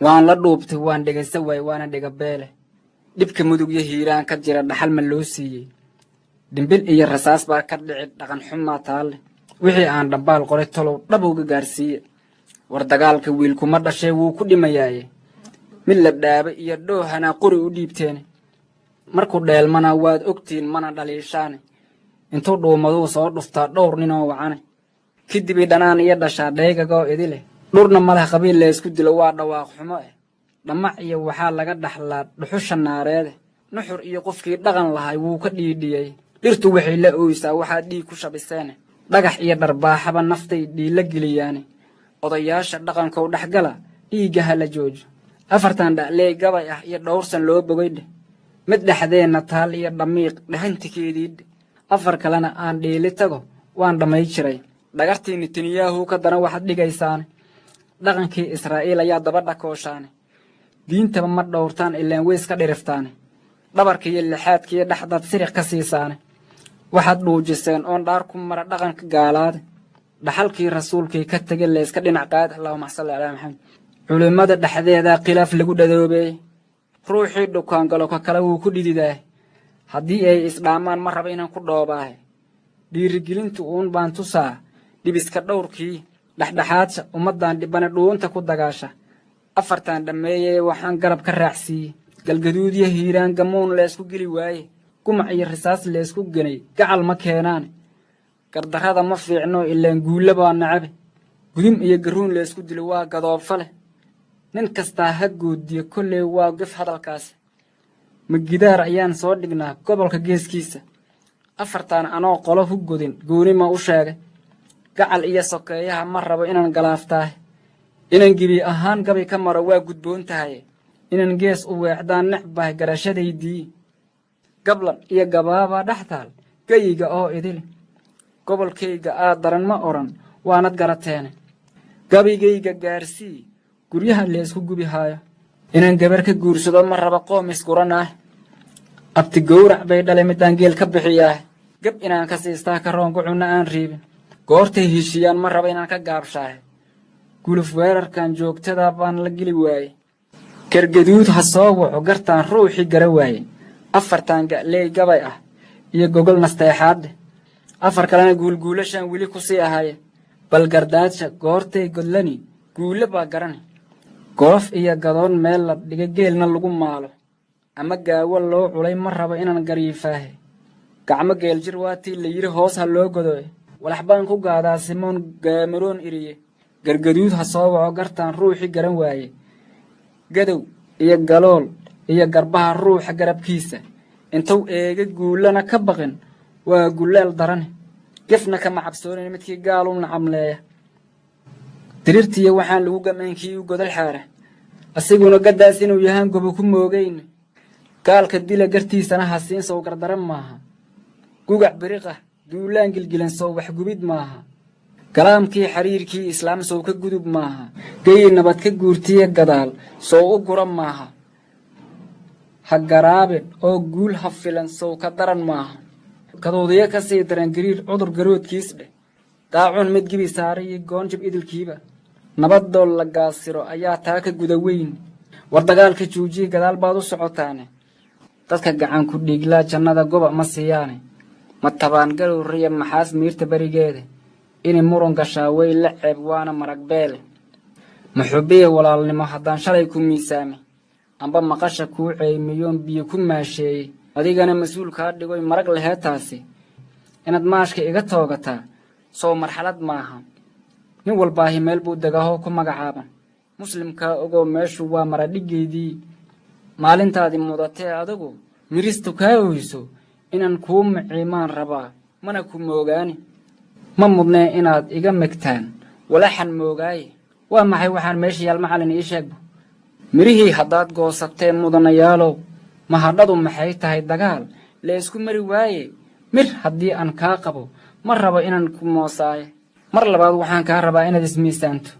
waan la dhuubtay waan dhegaysa waay waana dhigabeele dhibka mudug iyo hiiraan ka jira dhaxal ma loo siiyey dhimbil iyo rasaas baa ka dhici dhaqan xumaa taalle wixii aan dhambaal qoray talow dhabowga gaarsiiye war dagaalka wiilkuma dhashay wuu ku dhimayaaye mid la dhaaba iyo dhoohana qori u dhiibteene markuu dheelmana waad ogtiin mana dhaliishaane intuu dhuumaduu soo dhuftaa dhowr ninoo wacane kadibay dhanaan iyo dhashaa dhaygagoo idileh dhurna maleh qabiil leysku dilo waa dhawaaq xumo dhamac iyo waxaa laga dhaxlaa dhuxusha naareede nuxur iyo qofkii dhaqan lahay wuu ka dhiidhiyey dhirtu waxay la ooysaa waxaa dhiig ku shabiseene dhagax iyo dharbaaxaba naftay dhiila geliyaane odayaasha dhaqankow dhexgala dhiiggaha la joojo afartan dhacleey gabay ah iyo dhowrsan loo bogaydhe mid dhexdeenna taal iyo dhamiiq dhahantikeediidhe afar kalena aan dhiili tago waan dhammay jiray dhagartii netanyahu ka daran waxaad dhigaysaane dhaqankii israa'iil ayaa daba dhakooshaane diintaba ma dhowrtaan ilaan weys ka dhiriftaane dhabarka iyo lixaadkiiyo dhexdaad siriq ka siisaane waxaad dhuujiseen oon dhaar ku mara dhaqanka gaalaade dhaxalkii rasuulkii ka tegay layska dhinac qaad allahuma salli calaa maxamed culimmada dhexdeedaa khilaaf lagu dhadoobeeyey ruuxii dhukaangalo ka kale wuu ku dhididaah haddii ay isdhaamaan ma raba inaan ku dhoobaahe dhiirigelintu uun baan tusaa dhibiska dhowrkii dhexdhexaadsha ummaddan dhibane dhuunta ku dagaasha afartan dhammeeyee waxaan garab ka raacsiiyey galgaduudyo hiiraan gamuun leysku geli waaye gumac iyo risaas leysku genay gacal ma keenaane gardarrada ma fiicno ilaan guulla baa nacabe gudum iyo garuun leysku dilo waa gadoobfa leh nin kastaa ha goodiyo kolley waa gef hadalkaasi magidaar ayaan soo dhignaa gobolka geeskiisa afartan anoo qolo ku godin gooni ma u sheegay gacal iyo sokeeyaha ma rabo inaan galaaftaahe inaan gebi ahaan gabi ka maro waa gudboon tahaye inaan gees u weexdaan necbahay garashadaydii gablan iyo gabaabaa dhex taal geyiga oo idili gobolkayga aad daran ma odhan waanad garateene gabigayga gaarsii guryaha leysku gubi haayo inaan gabar ka guursado ma raba qoomis guranaah abti gowrac bay dhalay midaan geel ka bixiyaah gab inaan ka siistaa ka roon gucunna aan riibin goortay heshiyaan ma raba inaan ka gaabshaahe guluf weerarkan joogtada baan la geli waaye kargaduud ha soo waco gartaan ruuxii gara waaye afartan ga'leey gabay ah iyo gogol nasteexaadde afar kalena guulguulashaan weli ku sii ahaye bal gardaadsha goortay godlani guulle baa garane goof iyo gadoon meel la dhiga geelna lagu maalo ama gaawo loo culay ma rabo inaan gariifaahe gacmo geel jir waatii la yidhi hoos ha loo godoe walax baan ku gaadaa simoon gaamaroon iriye gargaduud ha soo waco gartaan ruuxii garan waaye gadow iyo galool iyo garbaha ruuxa garabkiisa intuu eega guullana ka baqin waa gulleel darane gefna kama cabsoonin midkii gaalu nacamleeya dirirtiya waxaan lagu gamaankii u godal xaara asiguna gaddaas inuu yahaan gobo ku moogayne gaalka dila gartiisana hasiin sow gardaran maaha gugac biriqah duulaan gilgilan sow wax gubid maaha kalaamkii xiriirkii islaam sow ka gudub maaha geyi nabad ka guurtiye gadaal sow u gura maaha ha garaabin oo guul ha filan sow ka daran maaha kaduudiyo ka sii daran gariir cudur garoodkiis dheh daacun mid gibi saaray iyo goonjib idilkiiba nabaddool la gaasiro ayaa taa ka guda weyn war dagaalka juujiye gadaal baad u socotaane dadka gacan ku dhiiglaa jannada goba ma siiyaane ma tabaan garowriya maxaas miirta berigeeda inay muran gashaa way la ceeb waana marag beele maxubiye walaalnimo haddaan shalay ku miisaame amba maqasha kuu ceymiyoon biyo ku maasheeyey adigana mas-uul kaa dhigoy marag laheetaasi inaad maashka iga toogataa soo marxalad maaha nin walbaahi meel buu degahoo ku magacaaban muslimkaa ogoo meeshu waa maradhigeydii maalintaadii mudatee adigu miristu kaa oyso inaan kuu miciimaan rabaa mana ku moogaani ma mudnee inaad iga megtaan walaxan moogaaye waa maxay waxaan meesha yaal macallin ii sheegbo mirihii haddaad goosatee mudanayaalow mahadhadu maxay tahay dagaal leysku mari waaye mir haddii aan kaa qabo ma rabo inaan ku moosaaye mar labaad waxaan kaa rabaa inaad ismiisaanto